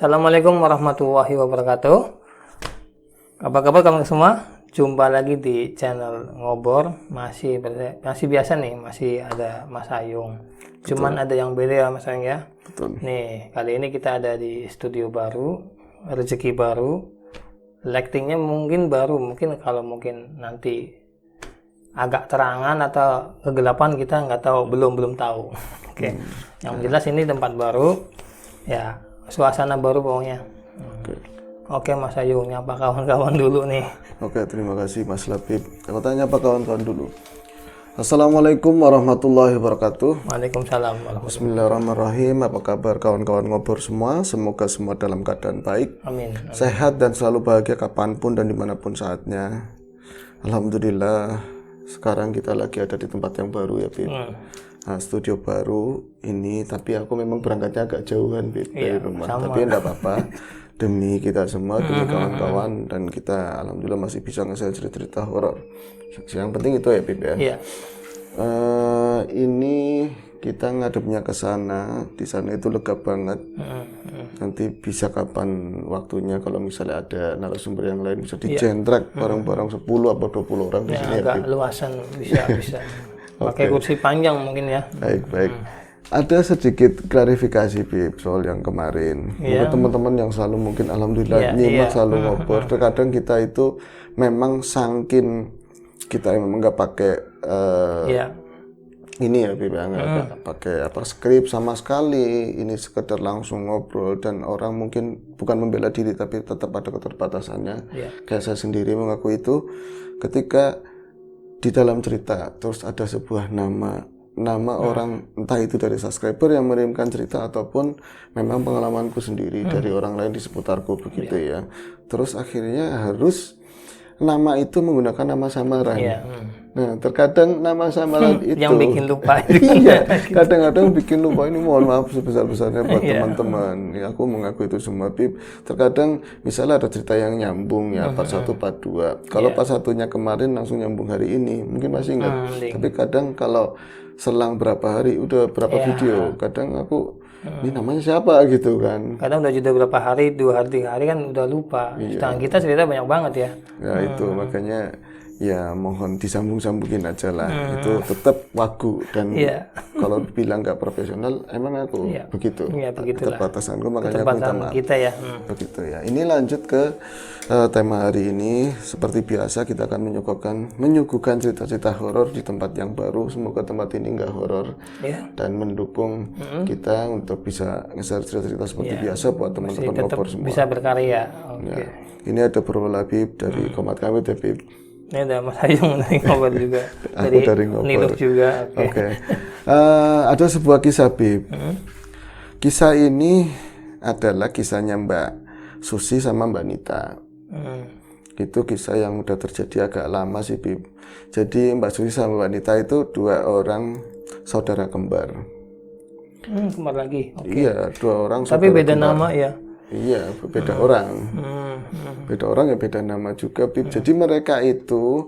Assalamualaikum warahmatullahi wabarakatuh. Apa kabar kamu semua? Jumpa lagi di channel Ngobor. Masih biasa nih, masih ada Mas Ayung. Cuman ada yang beda ya Mas Ayung ya. Betul. Nih, kali ini kita ada di studio baru, rezeki baru. Lightingnya mungkin baru, mungkin nanti agak terangan atau kegelapan kita nggak tahu, belum tahu. Oke. Yang jelas ini tempat baru. Ya, suasana baru pokoknya. Oke Mas Ayung, apa kawan-kawan dulu nih? Oke, terima kasih Mas Labib. Aku tanya apa kawan-kawan dulu. Assalamualaikum warahmatullahi wabarakatuh. Waalaikumsalam warahmatullahi. Bismillahirrahmanirrahim. Apa kabar kawan-kawan Ngobor semua? Semoga semua dalam keadaan baik, Amin. sehat dan selalu bahagia kapanpun dan dimanapun saatnya. Alhamdulillah, sekarang kita lagi ada di tempat yang baru ya, Bib. Nah, studio baru ini, tapi aku memang berangkatnya agak jauhan, Bib, dari rumah. sama. Tapi enggak apa-apa. Demi kita semua, demi kawan-kawan, dan kita alhamdulillah masih bisa nge-share cerita-cerita horor. Yang penting itu ya, Bib ya. Iya. Ini kita ngadepnya ke sana, di sana itu lega banget. Nanti bisa kapan waktunya kalau misalnya ada narasumber yang lain bisa dijentrek bareng-bareng 10 atau 20 orang di sini ya, Agak Bib. luasan bisa. Pakai kursi panjang mungkin ya. Baik. Ada sedikit klarifikasi, Bib, soal yang kemarin. Mungkin teman-teman yang selalu mungkin alhamdulillah nyimak selalu Ngobor. Terkadang kita itu memang sangkin kita memang nggak pakai ini ya, Bib, nggak pakai skrip sama sekali. Ini sekedar langsung ngobrol dan orang mungkin bukan membela diri tapi tetap ada keterbatasannya. Kayak saya sendiri mengaku itu ketika di dalam cerita terus ada sebuah nama orang, entah itu dari subscriber yang mengirimkan cerita ataupun memang pengalamanku sendiri dari orang lain di seputarku begitu ya. Terus akhirnya harus nama itu menggunakan nama samaran. Nah, terkadang nama samaran itu yang bikin lupa. Iya, kadang-kadang bikin lupa. Ini mohon maaf sebesar-besarnya buat teman-teman. Ya, aku mengaku itu semua, Bib. Terkadang misalnya ada cerita yang nyambung ya, part 1, part 2. Kalau part 1-nya kemarin langsung nyambung hari ini, mungkin masih ingat. Tapi kadang kalau selang berapa hari, udah berapa video, kadang aku ini namanya siapa gitu kan. Kadang udah jeda berapa hari, 2 hari, 3 hari kan udah lupa. Sedangkan kita cerita banyak banget ya. Ya itu makanya ya mohon disambung-sambungin aja lah. Itu tetap wagu dan kalau bilang nggak profesional emang aku begitu. Keterbatasanku makanya aku minta maaf. Kita ya. Begitu ya. Ini lanjut ke tema hari ini. Seperti biasa kita akan menyuguhkan cerita-cerita horor di tempat yang baru. Semoga tempat ini nggak horor dan mendukung kita untuk bisa nge-share cerita-cerita seperti biasa buat teman-teman Ngobor semua. Bisa berkarya. Ya. Ini ada Bro Labib dari Komat Kami, Bib. Ini ada Mas Ayung dari Ngobor juga. dari Ngobor. Niluk juga. Oke. Ada sebuah kisah, Bib. Kisah ini adalah kisahnya Mbak Susi sama Mbak Nita. Itu kisah yang udah terjadi agak lama sih, Bib. Jadi Mbak Susi sama Mbak Nita itu 2 orang saudara kembar. Kembar lagi. Iya, 2 orang tapi saudara beda kembar. nama ya. Iya, beda orang. Beda orang ya beda nama juga, Bib. Jadi mereka itu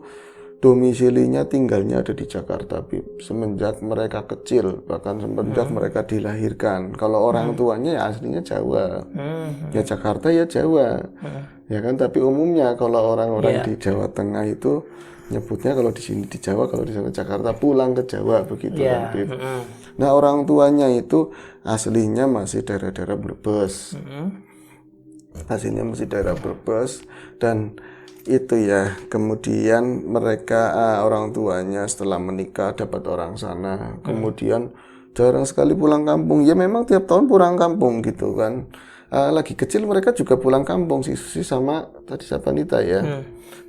domisilinya tinggalnya ada di Jakarta, Bib. Semenjak mereka kecil, bahkan semenjak mereka dilahirkan. Kalau orang tuanya ya aslinya Jawa. Ya Jakarta ya Jawa. Ya kan, tapi umumnya kalau orang-orang di Jawa Tengah itu nyebutnya kalau di sini di Jawa, kalau di sana Jakarta, pulang ke Jawa begitu kan, Bib. Nah, orang tuanya itu aslinya masih daerah-daerah Brebes. Aslinya masih daerah Brebes dan itu ya, kemudian mereka orang tuanya setelah menikah dapat orang sana, kemudian jarang sekali pulang kampung. Ya memang tiap tahun pulang kampung gitu kan. Lagi kecil mereka juga pulang kampung, si Susi sama tadi siapa Nita ya.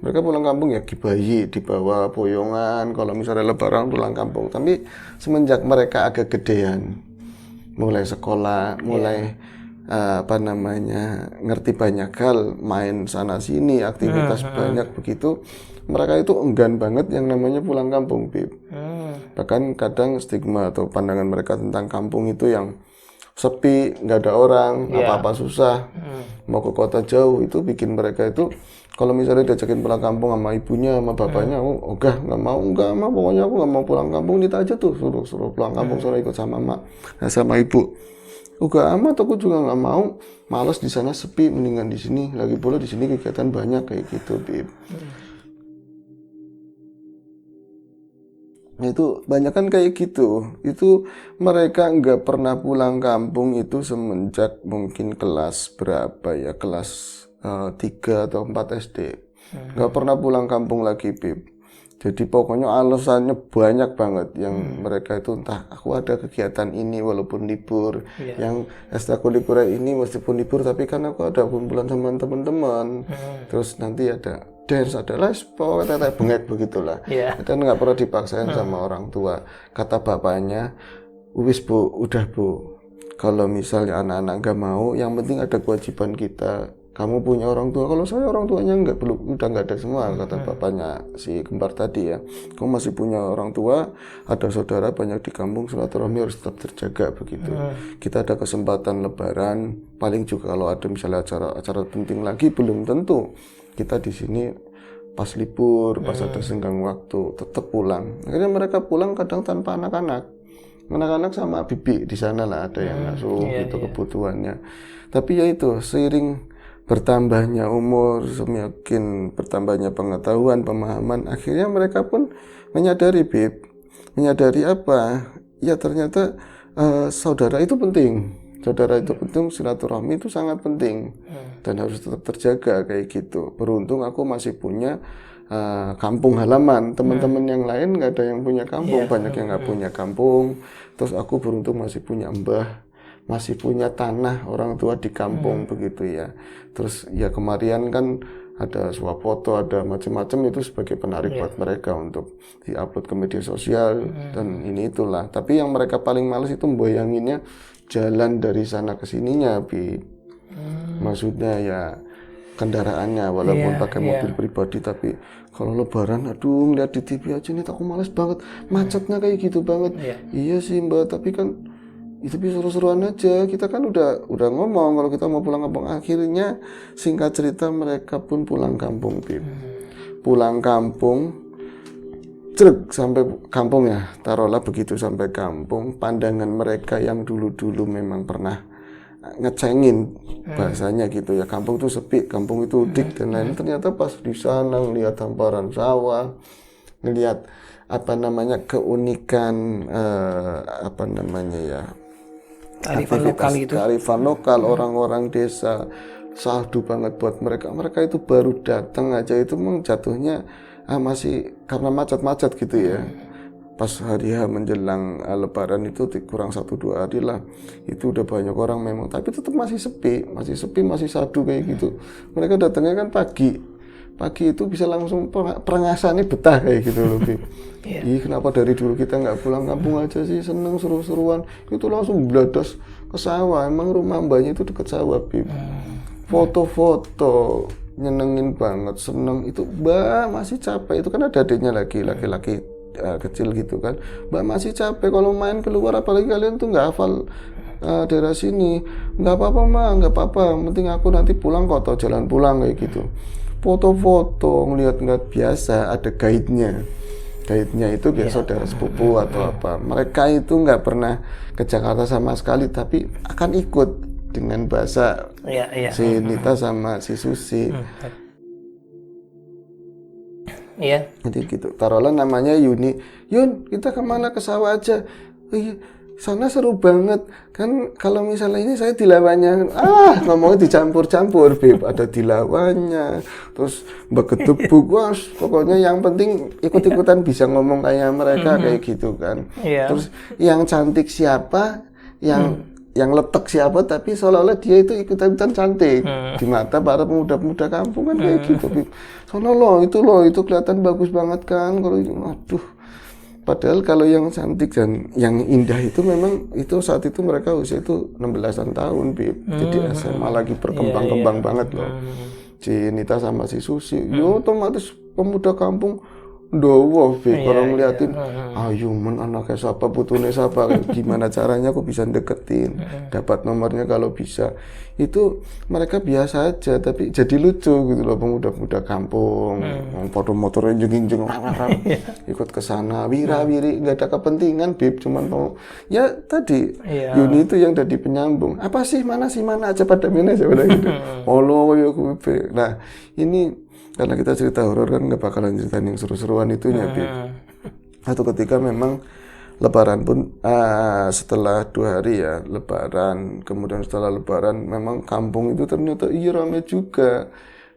Mereka pulang kampung ya bayi dibawa boyongan, kalau misalnya lebaran pulang kampung. Tapi semenjak mereka agak gedean, mulai sekolah, mulai ngerti banyak hal, main sana sini, aktivitas banyak begitu, mereka itu enggan banget yang namanya pulang kampung, Bib. Bahkan kadang stigma atau pandangan mereka tentang kampung itu yang sepi, nggak ada orang, apa-apa susah, mau ke kota jauh, itu bikin mereka itu kalau misalnya diajakin pulang kampung sama ibunya, sama bapaknya, nggak mau, pokoknya aku nggak mau pulang kampung. Nita aja tuh suruh pulang kampung, suruh ikut sama mak, sama ibu. Uga amat, aku juga nggak mau, malas di sana sepi, mendingan di sini. Lagi pula di sini kegiatan banyak kayak gitu, Bib. Nah, itu banyak kan kayak gitu. Itu mereka nggak pernah pulang kampung itu semenjak mungkin kelas berapa ya, kelas 3 atau 4 SD. Nggak pernah pulang kampung lagi, Bib. Jadi pokoknya alasannya banyak banget yang mereka itu, entah aku ada kegiatan ini walaupun libur, yang ekstrakurikuler ini meskipun libur tapi kan aku ada kumpulan sama teman-teman. Terus nanti ada dance, ada les sport, ada bengek begitulah. Dan nggak pernah dipaksain sama orang tua. Kata bapaknya, wis Bu, udah Bu, kalau misalnya anak-anak nggak mau, yang penting ada kewajiban kita. Kamu punya orang tua, kalau saya orang tuanya udah nggak ada semua, kata bapaknya si kembar tadi ya. Kamu masih punya orang tua, ada saudara banyak di kampung, silaturahmi harus tetap terjaga begitu. Kita ada kesempatan lebaran, paling juga kalau ada misalnya acara penting lagi, belum tentu kita di sini pas libur, pas ada senggang waktu, tetap pulang. Akhirnya mereka pulang kadang tanpa anak-anak. Anak-anak sama bibi di sana lah, ada yang ngasuh gitu kebutuhannya. Tapi ya itu, seiring bertambahnya umur, semakin bertambahnya pengetahuan, pemahaman, akhirnya mereka pun menyadari, Bib. Menyadari apa? Ya ternyata saudara itu penting. Saudara itu penting, silaturahmi itu sangat penting. Dan harus tetap terjaga kayak gitu. Beruntung aku masih punya kampung halaman. Teman-teman yang lain nggak ada yang punya kampung, banyak yang nggak punya kampung. Terus aku beruntung masih punya mbah, masih punya tanah orang tua di kampung begitu ya. Terus ya kemarin kan ada swafoto, ada macam-macam, itu sebagai penarik buat mereka untuk diupload ke media sosial dan ini itulah. Tapi yang mereka paling males itu membayanginnya jalan dari sana ke sininya, Bi. Maksudnya ya kendaraannya walaupun pakai mobil pribadi, tapi kalau lebaran aduh ngeliat di TV aja nih aku males banget, macetnya kayak gitu banget. Iya sih Mbak, tapi kan itu bisa seru-seruan aja. Kita kan udah ngomong kalau kita mau pulang kampung. Akhirnya singkat cerita mereka pun pulang kampung, Bib. Pulang kampung, sampai kampung ya, taruhlah begitu sampai kampung, pandangan mereka yang dulu-dulu memang pernah ngecengin bahasanya gitu ya, kampung itu sepi, kampung itu udik dan lain, ternyata pas di sana ngelihat hamparan sawah, ngelihat keunikan kearifan lokal orang-orang desa, syahdu banget buat mereka. Mereka itu baru datang aja itu jatuhnya masih karena macet-macet gitu ya. Pas hari H menjelang lebaran itu kurang 1-2 hari lah, itu udah banyak orang memang, tapi tetap masih sepi, masih syahdu kayak gitu. Mereka datangnya kan pagi itu bisa langsung perengasannya betah kayak gitu loh, Bib. Ih, kenapa dari dulu kita nggak pulang kampung aja sih, seneng seru-seruan, itu langsung bladas ke sawah. Emang rumah mbaknya itu deket sawah, Bib. Foto-foto nyenengin banget, seneng itu. Mbak masih capek, itu kan ada adiknya laki-laki kecil gitu kan, Mbak masih capek kalau main keluar, apalagi kalian tuh nggak hafal daerah sini. Nggak apa-apa Mbak, nggak apa-apa, penting aku nanti pulang kok, atau jalan pulang kayak gitu. Foto-foto ngeliat biasa, ada guide-nya itu biasa saudara sepupu atau apa. Mereka itu nggak pernah ke Jakarta sama sekali, tapi akan ikut dengan bahasa si Nita sama si Susi. Jadi gitu, taruhlah namanya Yuni, Yun kita kemana, ke sawah aja. Sana seru banget kan, kalau misalnya ini saya dilawannya, ngomongnya dicampur-campur, Beb, ada dilawannya, terus beketebuk, pokoknya yang penting ikut-ikutan bisa ngomong kayak mereka kayak gitu kan. Terus yang cantik siapa, yang letek siapa, tapi seolah-olah dia itu ikutan cantik di mata para pemuda-pemuda kampung kan kayak gitu, Beb. Soalnya itu kelihatan bagus banget kan, kalau itu aduh. Padahal kalau yang cantik dan yang indah itu memang itu saat itu mereka usia itu 16-an tahun, Bib. Jadi SMA lagi berkembang-kembang banget loh. Si Nita sama si Susi, otomatis pemuda kampung ndowo Bib, orang ngeliatin ayo men anaknya siapa, putune siapa, gimana caranya aku bisa deketin, dapat nomornya kalau bisa. Itu mereka biasa aja, tapi jadi lucu gitu loh, pemuda-pemuda kampung, foto motornya jeng-jeng, ikut ke sana, wira-wiri, nggak ada kepentingan Bib, cuman mau, ya tadi, Yuni itu yang jadi penyambung, apa sih, mana aja pada mana aja, pada gitu. Allah, ya Bib. Nah, ini, karena kita cerita horor kan nggak bakalan ceritain yang seru-seruan itunya, Bib. Atau ketika memang Lebaran pun setelah 2 hari ya Lebaran, kemudian setelah Lebaran memang kampung itu ternyata iya ramai juga.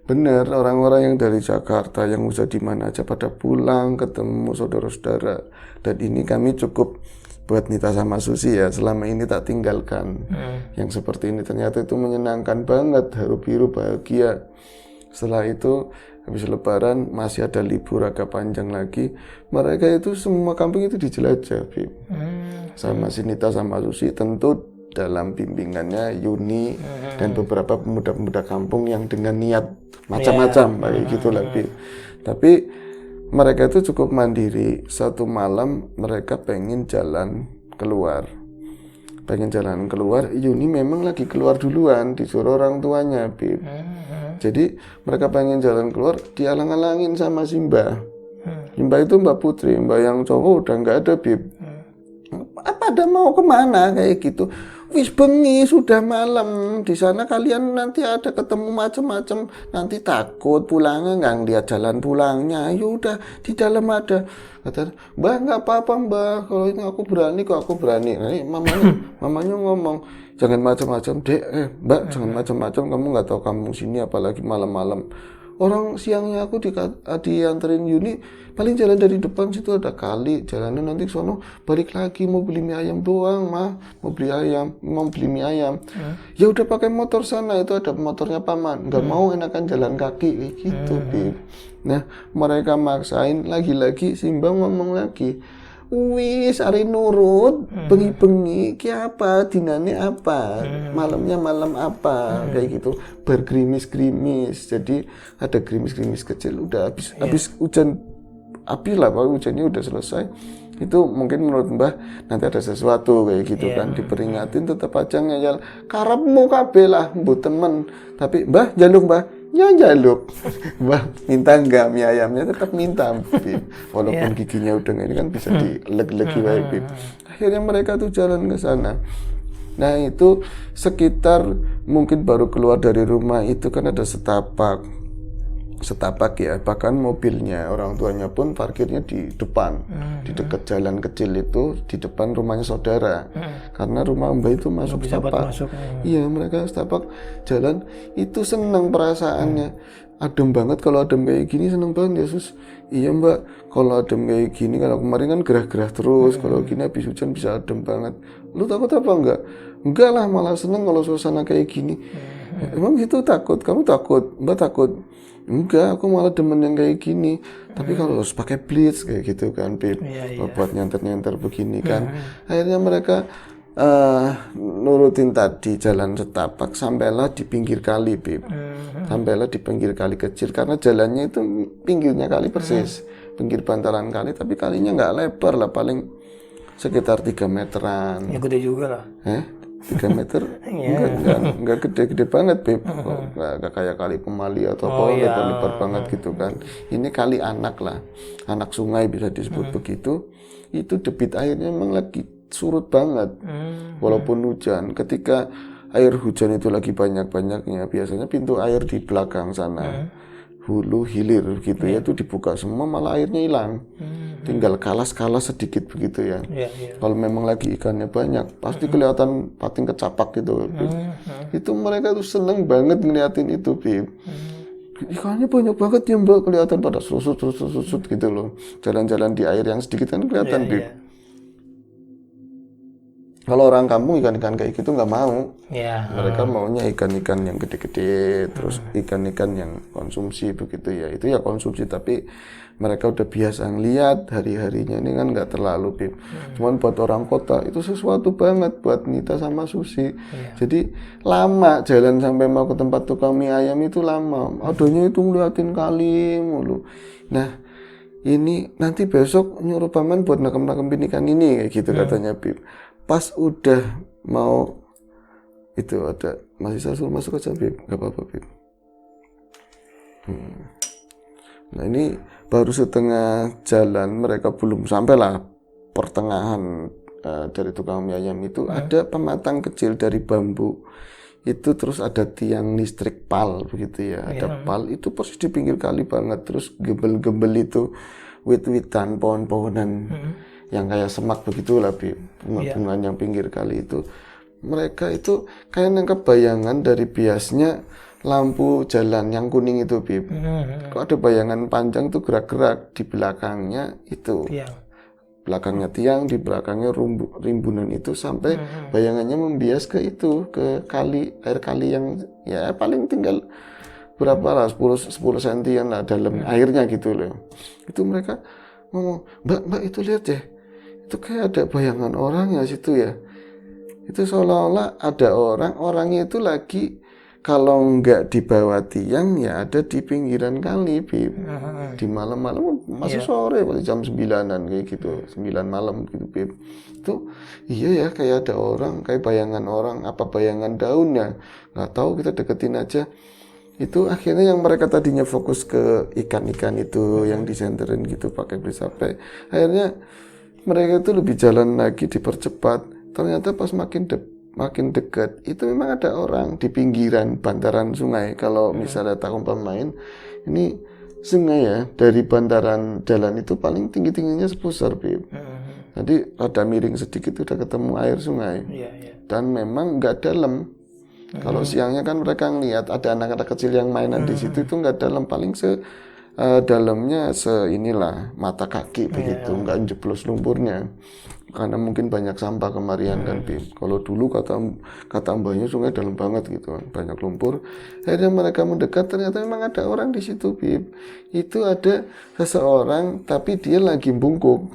Bener, orang-orang yang dari Jakarta yang usaha di mana aja pada pulang ketemu saudara-saudara. Dan ini kami cukup buat Nita sama Susi ya, selama ini tak tinggalkan. Yang seperti ini ternyata itu menyenangkan banget, haru biru bahagia. Setelah itu habis Lebaran masih ada libur agak panjang lagi, mereka itu semua kampung itu dijelajah, Bib. Sama si Nita sama Susi, tentu dalam bimbingannya Yuni dan beberapa pemuda-pemuda kampung yang dengan niat macam-macam kayak gitulah, Bib. Tapi mereka itu cukup mandiri. Satu malam mereka pengen jalan keluar, Yuni memang lagi keluar duluan, disuruh orang tuanya, Bib. Jadi mereka pengen jalan keluar, dialang-alangin sama si Mbah. Mbah itu Mbak Putri, Mbah yang cowok udah nggak ada, Bib. Apa ada mau kemana kayak gitu? Wis bengi, sudah malam. Di sana kalian nanti ada ketemu macam-macam. Nanti takut pulangnya nggak ngeliat jalan pulangnya. Yaudah di dalam ada. Kata Mbah, nggak apa-apa Mbah. Kalau ini aku berani kok, aku berani. Nah, mamanya ngomong, jangan macam-macam Dek. Mbak, jangan macam-macam. Kamu nggak tahu kamu sini apalagi malam-malam. Orang siangnya aku dianterin Yuni, paling jalan dari depan situ ada kali, jalannya nanti ke sono balik lagi mau beli mie ayam doang, mah mau beli mie ayam. Ya udah pakai motor sana, itu ada motornya paman, nggak mau enakan jalan kaki gitu, Bib. Nah mereka maksain, lagi-lagi Simba ngomong lagi, wis ari nurut, bengi-bengi ki apa, dinane apa, malamnya malam apa, kayak gitu, bergerimis-gerimis. Jadi ada gerimis-gerimis kecil, udah habis hujan, api lah, hujannya udah selesai. Itu mungkin menurut Mbah nanti ada sesuatu kayak gitu kan, diperingatin tetap aja ngeyel, karepmu kabeh lah mbuh temen. Tapi Mbah jaluk Mbah, ya jaluk. Mbah minta enggak mie ayamnya, tetap minta, Bib. Walaupun giginya udah ini kan bisa dileg-legi baik, Bib. Akhirnya mereka tuh jalan ke sana. Nah itu sekitar mungkin baru keluar dari rumah itu kan ada setapak ya, bahkan mobilnya orang tuanya pun parkirnya di depan, di dekat jalan kecil itu, di depan rumahnya saudara. Karena rumah Mbak itu masuk setapak. Iya, mereka setapak jalan itu seneng perasaannya. Adem banget, kalau adem kayak gini seneng banget, Yesus. Iya Mbak, kalau adem kayak gini, kalau kemarin kan gerah-gerah terus, kalau gini habis hujan bisa adem banget. Lu takut apa enggak? Enggak lah, malah seneng kalau suasana kayak gini. Emang gitu takut? Kamu takut? Mbak takut? Enggak, aku malah demen yang kayak gini. Tapi kalau harus pakai blitz kayak gitu kan, Bib, buat nyenter-nyenter begini kan. Akhirnya mereka nurutin tadi jalan setapak, sampailah di pinggir kali, Bib. Sampailah di pinggir kali kecil, karena jalannya itu pinggirnya kali persis, pinggir bantaran kali, tapi kalinya nggak lebar lah, paling sekitar 3 meteran. Ya gede juga lah. 3 meter? Enggak gede-gede banget, Beb. Enggak kayak kali Pemali atau apa, lebar-lebar banget gitu kan. Ini kali anak lah, anak sungai bisa disebut begitu. Itu debit airnya memang lagi surut banget, walaupun hujan. Ketika air hujan itu lagi banyak-banyaknya, biasanya pintu air di belakang sana, hulu hilir gitu ya, itu dibuka semua, malah airnya hilang. Tinggal kalas-kalas sedikit begitu ya. Kalau memang lagi ikannya banyak, pasti kelihatan pating kecapak gitu, Bib. Itu mereka tuh seneng banget ngeliatin itu, Bib. Ikannya banyak banget ya Mbak, kelihatan pada susut gitu loh. Jalan-jalan di air yang sedikit kan kelihatan, Bib. Kalau orang kampung ikan-ikan kayak gitu nggak mau. Mereka maunya ikan-ikan yang gede-gede, terus ikan-ikan yang konsumsi begitu ya. Itu ya konsumsi, tapi mereka udah biasa ngeliat hari-harinya ini kan nggak terlalu, Bib. Cuman buat orang kota itu sesuatu banget, buat Nita sama Susi. Jadi lama jalan sampai mau ke tempat tukang mie ayam itu lama. Adanya itu ngeliatin kali mulu. Nah ini nanti besok nyuruh paman buat nakam-nakamin ikan ini kayak gitu katanya Bib. Pas udah mau itu ada masih saya suruh masuk aja Bib, nggak apa-apa Bib. Nah ini baru setengah jalan, mereka belum sampailah pertengahan dari tukang mie ayam itu ada pematang kecil dari bambu itu, terus ada tiang listrik pal begitu ya, ada pal itu persis di pinggir kali banget, terus gembel-gembel itu wit-witan pohon-pohonan yang kayak semak begitulah Bib, bunga-bungaan yang pinggir kali itu. Mereka itu kayak nangkep bayangan dari biasnya lampu jalan yang kuning itu Bib. Kok ada bayangan panjang tuh gerak-gerak di belakangnya itu. Belakangnya tiang, di belakangnya rimbunan itu sampai bayangannya membias ke itu, ke kali, air kali yang ya paling tinggal berapa lah, 10 sentian lah dalam airnya gitu loh. Itu mereka ngomong, Mbak itu lihat deh, itu kayak ada bayangan orang ya situ ya. Itu seolah-olah ada orangnya itu lagi kalau nggak di bawah tiang ya ada di pinggiran kali Bib. Di malam-malam masih sore pada jam 9-an kayak gitu, 9 malam gitu Bib. Itu iya ya kayak ada orang, kayak bayangan orang, apa bayangan daun ya nggak tahu, kita deketin aja. Itu akhirnya yang mereka tadinya fokus ke ikan-ikan itu yang disenterin gitu pakai perisai, akhirnya mereka itu lebih jalan lagi, dipercepat. Ternyata pas makin dekat itu memang ada orang di pinggiran bantaran sungai. Kalau misalnya tak main ini sungai ya, dari bantaran jalan itu paling tingginya sepusar Bib. Jadi ada miring sedikit udah ketemu air sungai. Dan memang nggak dalam. Kalau siangnya kan mereka ngeliat ada anak-anak kecil yang mainan di situ, itu nggak dalam, paling dalamnya inilah mata kaki begitu, nggak jeblos lumpurnya. Karena mungkin banyak sampah kemarian kan Bib. Kalau dulu kata mbahnya sungai dalam banget gitu kan, banyak lumpur. Akhirnya mereka mendekat, ternyata memang ada orang di situ Bib. Itu ada seseorang tapi dia lagi bungkuk.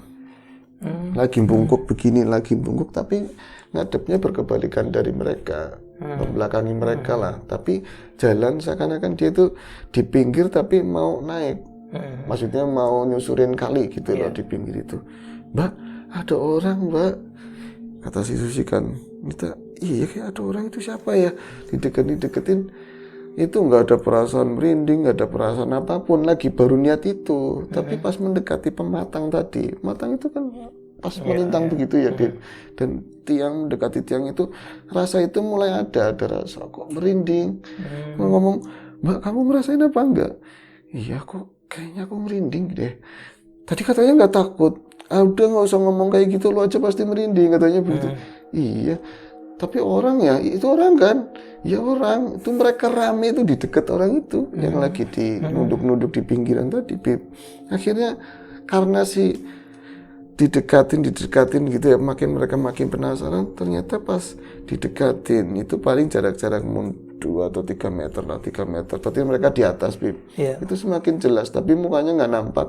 Lagi bungkuk begini, lagi bungkuk tapi ngadepnya berkebalikan dari mereka, membelakangi mereka lah. Tapi jalan seakan-akan dia itu di pinggir tapi mau naik. Maksudnya mau nyusurin kali gitu loh di pinggir itu. Mbak, ada orang Mbak, kata si Susi kan. Kita, iya kayak ada orang itu siapa ya? Dideketin, itu nggak ada perasaan merinding, nggak ada perasaan apapun, lagi baru niat itu. Tapi pas mendekati pematang tadi, pematang itu kan pas melintang begitu ya Bib. Dan tiang mendekati tiang itu, rasa itu mulai ada rasa kok merinding. Ngomong, Mbak kamu ngerasain apa enggak? Iya kok kayaknya aku merinding deh. Tadi katanya nggak takut. Udah nggak usah ngomong kayak gitu, lo aja pasti merinding katanya begitu. Iya, tapi orang ya, itu orang kan? Ya orang, itu mereka rame itu di dekat orang itu yang lagi di nunduk-nunduk di pinggiran tadi Bib. Akhirnya karena si didekatin gitu ya, mereka makin penasaran. Ternyata pas didekatin itu paling jarak 2 atau 3 meter lah, 3 meter. Berarti mereka di atas Bib. Itu semakin jelas, tapi mukanya nggak nampak.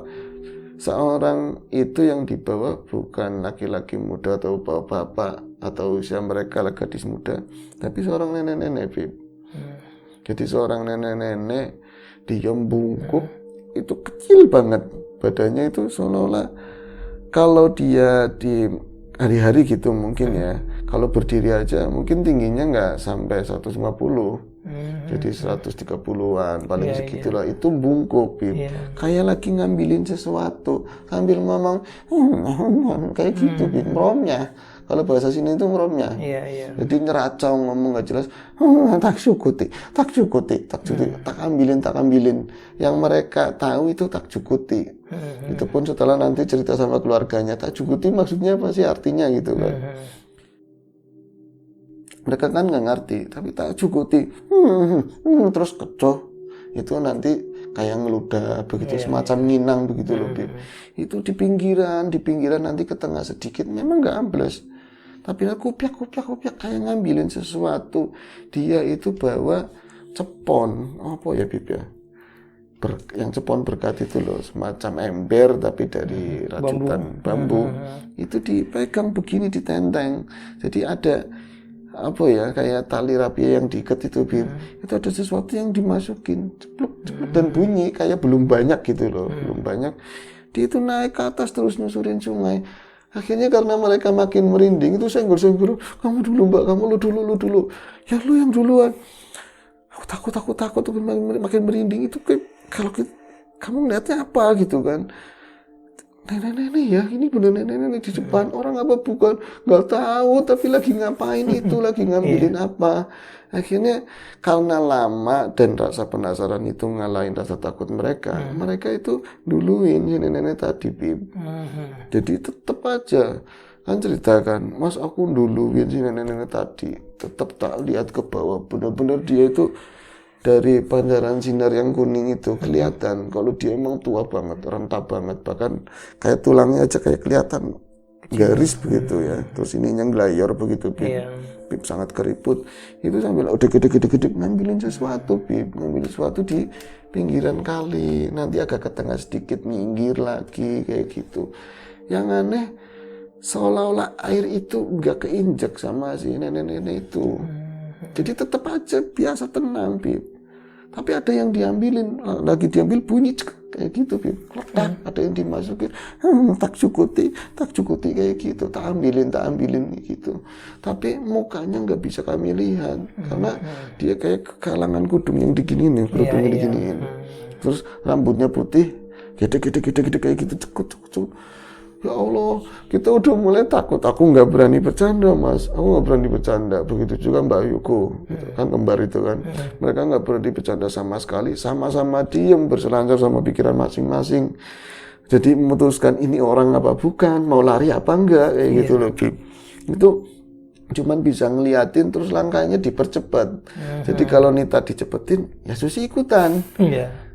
Seorang itu yang dibawa bukan laki-laki muda atau bapak atau usia mereka lah gadis muda, tapi seorang nenek-nenek Bib. Jadi seorang nenek-nenek diam bungkuk, itu kecil banget badannya, itu seolah-olah kalau dia di hari-hari gitu mungkin ya, kalau berdiri aja mungkin tingginya nggak sampai 150. Jadi 130-an paling segitulah. Itu bungkuk Bib. Kayak lagi ngambilin sesuatu sambil ngomong kayak gitu Bib, meromnya. Kalau bahasa sini itu meromnya. Jadi nyeracau, ngomong nggak jelas. Tak cukuti, tak ambilin. Yang mereka tahu itu tak cukuti. Itu pun setelah nanti cerita sama keluarganya, tak cukuti maksudnya apa sih, artinya gitu kan. Mereka kan nggak ngerti, tapi tak cukuti, terus kecoh, itu nanti kayak ngeludah begitu, semacam nginang begitu loh Bib. Itu di pinggiran nanti ke tengah sedikit, memang nggak ambles, tapi kupiak kayak ngambilin sesuatu. Dia itu bawa cepon, apa ya Bib ya? Yang cepon berkat itu loh, semacam ember tapi dari rajutan bambu. Itu dipegang begini, ditenteng. Jadi ada apa ya, kayak tali rapi yang diikat itu Bib. Itu ada sesuatu yang dimasukin, cepluk dan bunyi kayak belum banyak gitu loh, belum banyak. Dia itu naik ke atas terus nyusurin sungai. Akhirnya karena mereka makin merinding, itu senggol-senggol, kamu dulu mbak, kamu lu dulu. Ya lu yang duluan. Aku takut, makin merinding. Itu kayak, kalau kamu ngeliatnya apa gitu kan. Nenek-nenek ya, ini bener nenek-nenek di depan, orang apa bukan, nggak tahu, tapi lagi ngapain itu, lagi ngambilin apa. Akhirnya karena lama dan rasa penasaran itu ngalahin rasa takut mereka, mereka itu duluin si nenek-nenek tadi, Bib. Jadi tetep aja kan ceritakan, Mas aku duluin si nenek-nenek tadi, tetap tak lihat ke bawah, benar-benar dia itu dari pancaran sinar yang kuning itu kelihatan kalau dia emang tua banget, renta banget, bahkan kayak tulangnya aja kayak kelihatan garis begitu ya. Terus ininya ngelayor begitu, Bib. Bib sangat keriput. Itu sambil udah gede-gede ngambilin sesuatu, Bib. Ngambilin sesuatu di pinggiran kali. Nanti agak ke tengah sedikit, minggir lagi kayak gitu. Yang aneh seolah-olah air itu nggak keinjak sama si nenek-nenek itu. Jadi tetap aja biasa tenang, Bib. Tapi ada yang diambilin, lagi diambil bunyi kayak gitu, Bib. Letak, ada yang dimasukin, tak cukuti kayak gitu, tak ambilin gitu. Tapi mukanya nggak bisa kami lihat, karena dia kayak kekalangan kudung yang diginiin, kerudungnya diginiin. Terus rambutnya putih, gede kayak gitu, cekut. Ya Allah, kita udah mulai takut. Aku nggak berani bercanda, Mas. Aku nggak berani bercanda. Begitu juga Mbak Yuko, gitu kan, kembar itu kan. Mereka nggak berani bercanda sama sekali. Sama-sama diem, berselancar sama pikiran masing-masing. Jadi memutuskan ini orang apa bukan, mau lari apa enggak, kayak gitu loh. Itu cuman bisa ngeliatin, terus langkahnya dipercepat. Jadi kalau Nita dicepetin, ya Susi ikutan.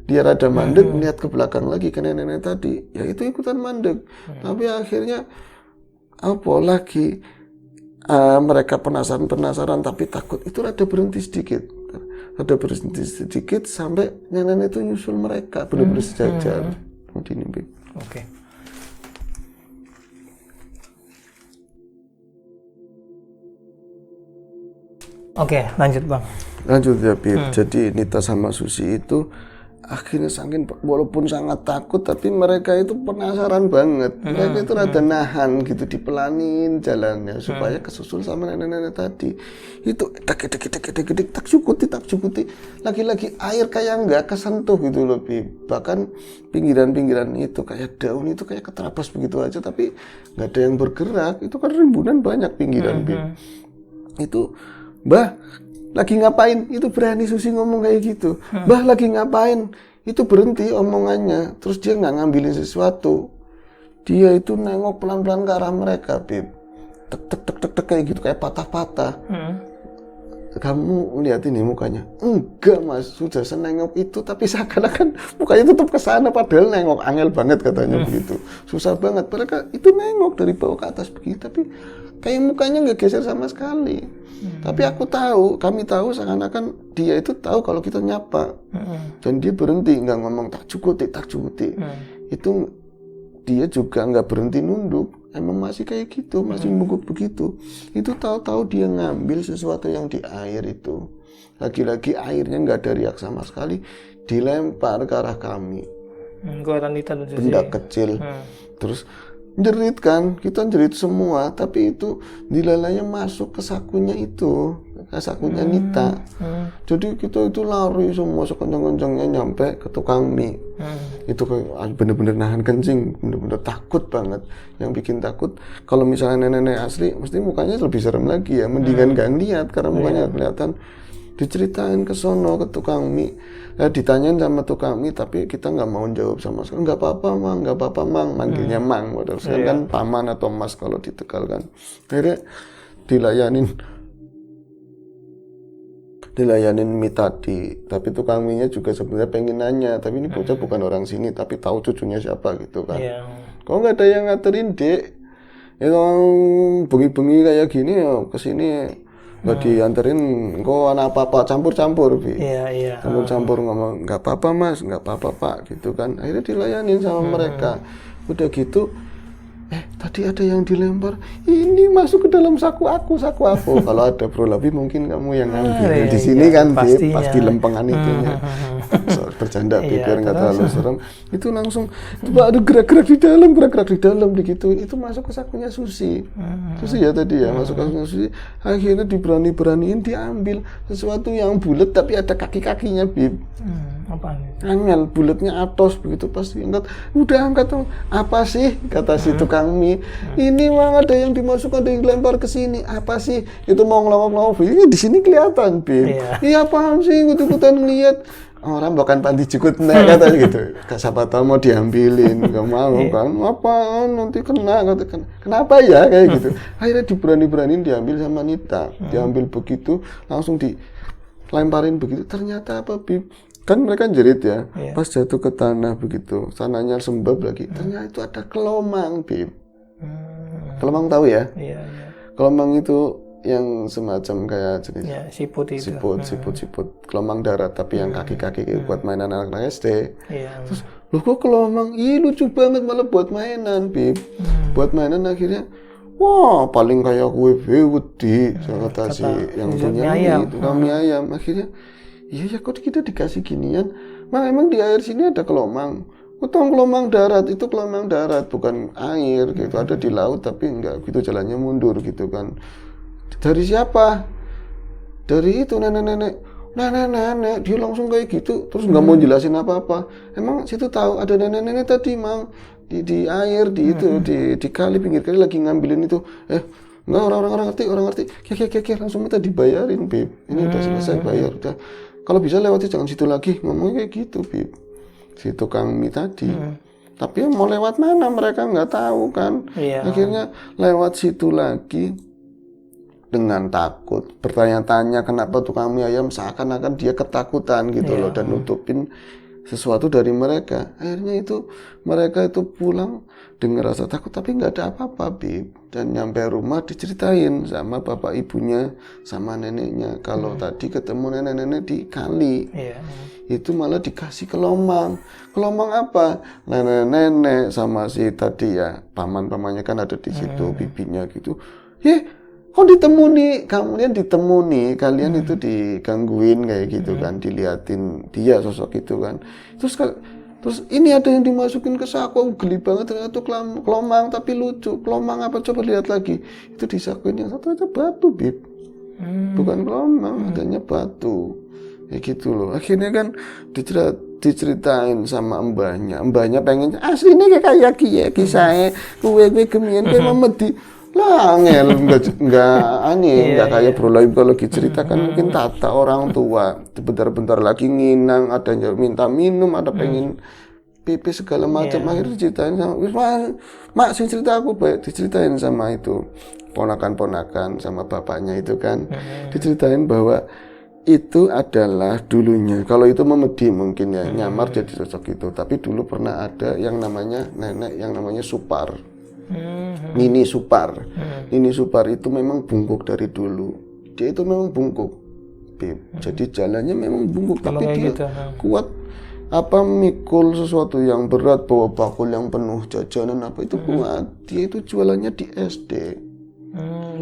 Dia rada mandek, lihat ke belakang lagi ke nenek-nenek tadi, ya itu ikutan mandek. Tapi akhirnya apa lagi, mereka penasaran tapi takut, itu rada berhenti sedikit sampai nenek-nenek itu nyusul mereka benar-benar sejajar. Oke. Oke, lanjut Bang. Lanjut ya, Bib. Jadi Nita sama Susi itu akhirnya walaupun sangat takut, tapi mereka itu penasaran banget. Mereka itu rada nahan gitu, dipelanin jalannya supaya kesusul sama nenek-nenek tadi. Itu tak cukuti. Lagi-lagi air kayak nggak kesentuh gitu loh, Bib. Bahkan pinggiran-pinggiran itu kayak daun itu kayak keterabas begitu aja, tapi nggak ada yang bergerak. Itu kan rimbunan banyak pinggiran, Bib. Itu, Mbah, lagi ngapain? Itu berani Susi ngomong kayak gitu. Mbah lagi ngapain? Itu berhenti omongannya. Terus dia nggak ngambilin sesuatu. Dia itu nengok pelan-pelan ke arah mereka, Bib. Tek kayak gitu, kayak patah-patah. Kamu lihat ini mukanya? Enggak, Mas, sudah senengok itu, tapi seakan-akan mukanya tetap ke sana, padahal nengok angel banget katanya begitu. Susah banget. Mereka itu nengok dari bawah ke atas begitu, tapi kayak mukanya nggak geser sama sekali. Tapi kami tahu seakan-akan dia itu tahu kalau kita nyapa. Dan dia berhenti, nggak ngomong tak cukuti. Itu dia juga nggak berhenti nunduk. Emang masih kayak gitu, masih bungkuk begitu. Itu tahu-tahu dia ngambil sesuatu yang di air itu. Lagi-lagi airnya nggak ada riak sama sekali, dilempar ke arah kami. Benda kecil. Terus jerit kan, kita jerit semua, tapi itu dilalanya masuk ke sakunya itu, ke sakunya Nita. Jadi kita itu lari semua sekencang-kencangnya nyampe ke tukang mie. Itu bener-bener nahan kencing, bener-bener takut banget. Yang bikin takut, kalau misalnya nenek-nenek asli, mesti mukanya lebih serem lagi ya, mendingan gak ngeliat karena mukanya kelihatan. Diceritain ke sono, ke tukang mie, ditanyain sama tukang mie, tapi kita nggak mau jawab sama sekali. Nggak apa-apa mang, manggilnya mang, padahal kan paman atau mas kalau di Tegal kan. Akhirnya dilayanin mie tadi, tapi tukang mie nya juga sebenarnya pengen nanya, tapi ini bocah bukan orang sini, tapi tahu cucunya siapa gitu kan. Kok nggak ada yang nganterin, Dek? Itu bengi-bengi kayak gini ya kesini. Nggak dianterin, kok anak apa-apa, campur-campur, Bi. Campur-campur ngomong, nggak apa-apa Mas, nggak apa-apa Pak, gitu kan. Akhirnya dilayanin sama mereka. Udah gitu, tadi ada yang dilempar, ini masuk ke dalam saku aku. Kalau ada Bro Labi mungkin kamu yang ngambil. Di sini kan Bib, pas di lempengan itunya. Bercanda Bib, biar nggak terlalu serem. Itu langsung, ada gerak-gerak di dalam begitu. Itu masuk ke sakunya Susi. Susi ya tadi ya, masuk ke sakunya Susi. Akhirnya diberani-beraniin diambil sesuatu yang bulat tapi ada kaki-kakinya Bib. Apa nih? Angel, bulatnya atos begitu pas diangkat, udah angkat tuh. Apa sih kata si tukang mie? Ini mang ada yang dimasukkan, ada yang dilempar ke sini. Apa sih? Itu mau ngelawak-ngelawak. Ini di sini kelihatan, Bib. Iya apaan sih ikut-ikutan ngeliat. Orang bahkan panti jukut kata gitu. Siapa tahu mau diambilin, nggak mau kan? Apaan nanti kena katakan. Kenapa ya kayak gitu? Akhirnya diberani-beraniin diambil sama Nita. Diambil begitu langsung dilemparin begitu. Ternyata apa, Bib? Kan mereka jerit ya, pas jatuh ke tanah begitu, tanahnya sembab lagi. Ternyata itu ada kelomang, Bib. Kelomang tahu ya? Iya. Kelomang itu yang semacam kayak jenis siput itu. Siput. Kelomang darat, tapi yang kaki-kaki buat mainan anak-anak SD. Iya. Terus, loh kok kelomang? Ih lucu banget, malah buat mainan, Bib. Buat mainan akhirnya, wah paling kayak kue wedi, kata si yang punya itu kami ayam. Akhirnya, iya kok kita dikasih ginian? Emang di air sini ada kelomang. Utang kelomang darat, itu kelomang darat bukan air gitu. Ada di laut tapi enggak gitu, jalannya mundur gitu kan. Dari siapa? Dari itu nenek. Dia langsung kayak gitu, terus nggak mau jelasin apa-apa. Emang situ tahu ada nenek tadi mang di air di itu di kali, pinggir kali lagi ngambilin itu. Enggak, orang ngerti. Kayak langsung minta dibayarin, Bib. Ini udah selesai bayar udah. Kalau bisa lewati jangan situ lagi, ngomongnya kayak gitu, Bib. Si tukang mie tadi. Tapi mau lewat mana mereka nggak tahu kan. Akhirnya lewat situ lagi dengan takut. Bertanya-tanya kenapa tukang mie ayam, seakan-akan dia ketakutan gitu loh, dan nutupin sesuatu dari mereka. Akhirnya itu mereka itu pulang dengan rasa takut tapi nggak ada apa-apa, Bib. Dan nyampe rumah diceritain sama bapak ibunya sama neneknya kalau tadi ketemu nenek-nenek di kali. Itu malah dikasih kelomang. Kelomang apa? Nenek-nenek sama si tadi ya paman-pamannya kan ada di situ, bibinya gitu. Kok ditemuni, kalian ditemuni, kalian itu digangguin kayak gitu kan, diliatin dia sosok itu kan. Terus ini ada yang dimasukin ke saku, geli banget ternyata itu kelomang tapi lucu. Kelomang apa, coba lihat lagi. Itu disakuin yang satu aja batu, Bib. Bukan kelomang, adanya batu. Ya gitu loh. Akhirnya kan diceritain sama mbahnya pengen aslinya kayak kisahnya kue gemian kayak memedi. Lah angel enggak kayak Bro Laib kalau diceritakan mungkin tata orang tua bentar-bentar lagi nginang, ada yang minta minum, ada pengen pipis segala macam. Akhirnya diceritain sama mak sing cerita aku baik diceritain sama itu ponakan-ponakan sama bapaknya itu kan. Diceritain bahwa itu adalah dulunya, kalau itu memedi mungkin ya nyamar jadi sosok itu, tapi dulu pernah ada yang namanya nenek yang namanya Supar. Nini Supar. Nini Supar itu memang bungkuk dari dulu. Dia itu memang bungkuk, Bib. Jadi jalannya memang bungkuk, tapi dia kuat mikul sesuatu yang berat, bawa bakul yang penuh jajanan apa itu kuat. Dia itu jualannya di SD.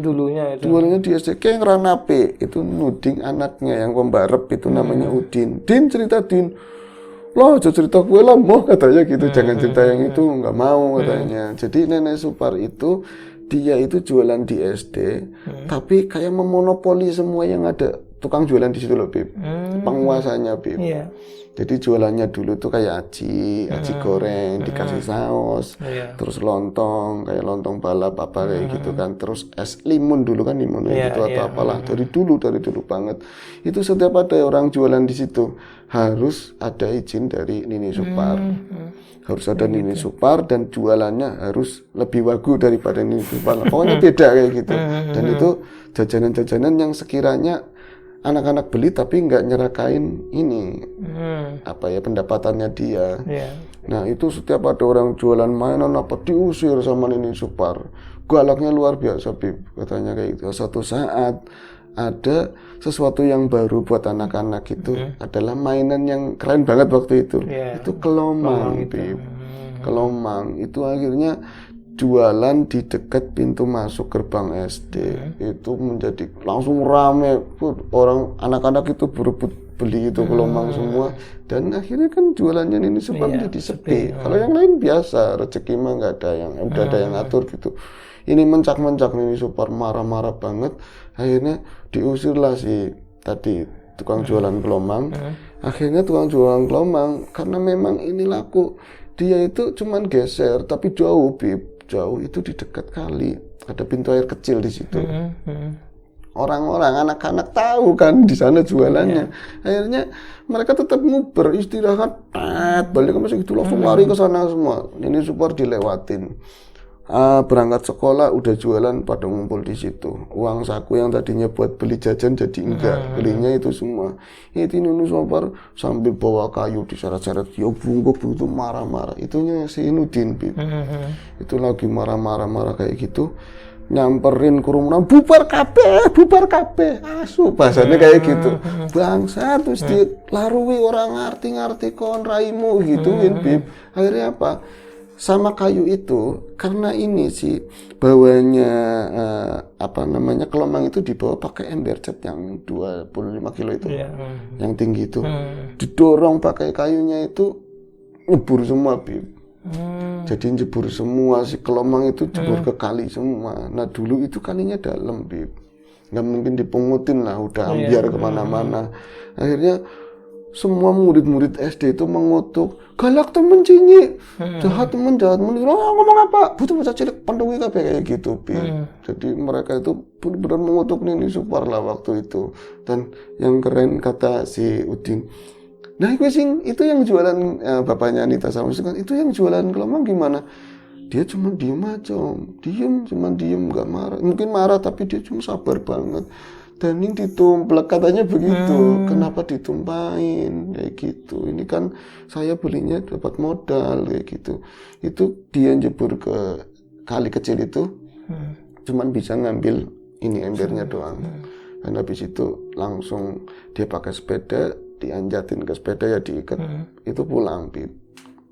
Dulunya itu. Jualannya di SD. Kayak Ranape itu nuding anaknya yang pembarep itu namanya Udin. Din cerita Din. Loh, cerita gue lah, moh katanya gitu, jangan cerita yang itu, nggak mau katanya. Jadi nenek Supar itu, dia itu jualan di SD, tapi kayak memonopoli semua yang ada tukang jualan di situ loh, Bib. Penguasanya, Bib. Jadi jualannya dulu tuh kayak aci goreng, dikasih saus, terus lontong, kayak lontong balap apa kayak gitu kan, terus es limun dulu kan limun gitu atau apalah dari dulu banget. Itu setiap ada orang jualan di situ harus ada izin dari Nini Supar, harus ada Nini Supar dan jualannya harus lebih wagu daripada Nini Supar. Pokoknya beda kayak gitu. Dan itu jajanan-jajanan yang sekiranya anak-anak beli tapi nggak nyerakain ini pendapatannya dia. Nah itu setiap ada orang jualan mainan apa diusir sama Nini Supar. Galaknya luar biasa, Bib, katanya kayak gitu. Suatu saat ada sesuatu yang baru buat anak-anak itu adalah mainan yang keren banget waktu itu. Itu kelomang, Bib. Kelomang itu akhirnya jualan di dekat pintu masuk gerbang SD. Itu menjadi langsung rame, orang anak-anak itu berebut beli itu kelomang semua, dan akhirnya kan jualannya ini super jadi sepi. Kalau yang lain biasa, rezeki mah nggak ada yang udah ada yang ngatur gitu. Ini mencak-mencak ini super marah-marah banget. Akhirnya diusirlah si tadi tukang jualan kelomang. Akhirnya tukang jualan kelomang karena memang ini laku, dia itu cuman geser tapi jauh, Bib. Jauh itu di dekat kali, ada pintu air kecil di situ. Orang-orang anak-anak tahu kan di sana jualannya. Akhirnya mereka tetap nguber, istirahat, balik ke masjid itu langsung lari ke sana semua. Ini super dilewatin. Berangkat sekolah udah jualan pada ngumpul di situ. Uang saku yang tadinya buat beli jajan jadi enggak, belinya itu semua. Itu Nunu Sopar sambil bawa kayu diseret-seret, ya bungkuk itu marah-marah. Itunya si Nudin, Bib. Itu lagi marah-marah kayak gitu. Nyamperin kerumunan, bubar kabeh, asu bahasanya kayak gitu. Bangsa terus dilarui orang ngerti kon raimu gituin, Bib. Akhirnya apa? Sama kayu itu, karena ini sih bawanya kelomang itu dibawa pakai ember cat yang 25 kilo itu, yang tinggi itu, didorong pakai kayunya itu nyebur semua, Bib. Jadi jebur semua si kelomang itu jebur ke kali semua. Nah dulu itu kalinya dalam, Bib, nggak mungkin dipungutin lah, udah ambiar kemana-mana. Akhirnya semua murid-murid SD itu mengutuk, galak temen cinyi, jahat temen, ngomong apa, butuh bocah cilik pandungi kabeh kayak gitu, Bib. Jadi mereka itu benar-benar mengutuk Nini Super lah waktu itu. Dan yang keren kata si Udin, nah itu yang jualan bapaknya Anita sama kan, itu yang jualan kelomang gimana? Dia cuma diem aja, cuma diem, nggak marah. Mungkin marah tapi dia cuma sabar banget. Dan ini ditumplek katanya begitu. Kenapa ditumpahin kayak gitu? Ini kan saya belinya dapat modal kayak gitu. Itu dia jebur ke kali kecil itu, cuman bisa ngambil ini embernya doang. Dan habis itu langsung dia pakai sepeda, dianjatin ke sepeda ya diikat, itu pulang, Bib.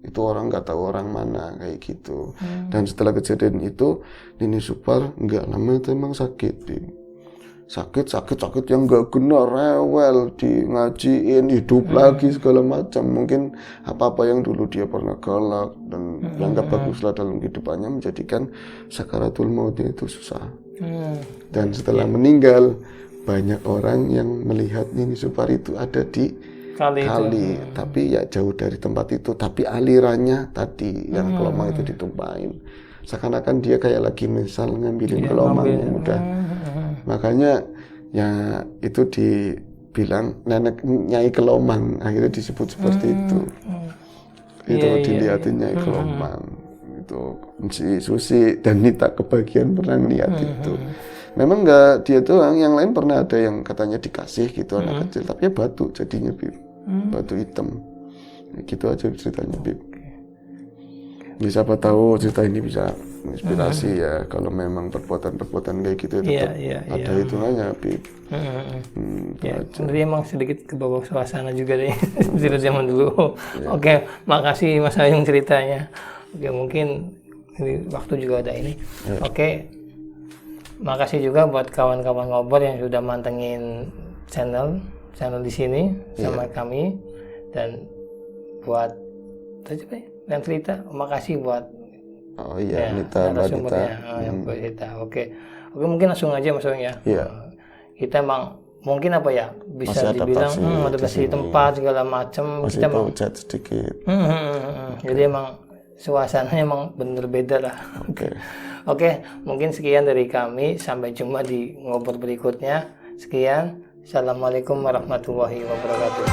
Itu orang nggak tahu orang mana kayak gitu. Dan setelah kejadian itu Nini Super nggak lama itu emang sakit, Bib. Sakit yang nggak guna, rewel, di ngajiin, hidup lagi segala macam. Mungkin apa-apa yang dulu dia pernah galak dan yang nggak baguslah dalam kehidupannya menjadikan sakaratul mautnya itu susah. Dan setelah meninggal, banyak orang yang melihat Nini Super itu ada di kali. Tapi ya jauh dari tempat itu. Tapi alirannya tadi yang kelomang itu ditumpahin. Seakan-akan dia kayak lagi misal ngambilin kelomang yang udah. Makanya ya itu dibilang nenek Nyai Kelomang, akhirnya disebut seperti itu. Itu dilihatin Nyai Kelomang. Itu si Susi dan Nita kebagian pernah lihat itu. Memang nggak dia doang, yang lain pernah ada yang katanya dikasih gitu anak kecil, tapi ya batu jadinya, Bib. Batu hitam. Gitu aja ceritanya, Bib. Ya, siapa tahu cerita ini bisa menginspirasi ya, kalau memang perbuatan-perbuatan kayak gitu tetap ada hitungannya, Bib. Jadi emang sedikit ke bawah suasana juga deh cerita zaman dulu. Oke, makasih Mas Ayung ceritanya. Oke, mungkin ini waktu juga ada ini. Oke, makasih juga buat kawan-kawan ngobrol yang sudah mantengin channel di sini sama kami, dan buat yang cerita, makasih buat Nita, Mbak Nita. Oke, mungkin langsung aja Mas Ayung ya. Kita emang mungkin apa ya, bisa dibilang adaptasi tempat segala macam, kita mau chat sedikit. Jadi emang suasananya emang bener beda lah. Oke, mungkin sekian dari kami, sampai jumpa di ngobrol berikutnya. Sekian, assalamualaikum warahmatullahi wabarakatuh.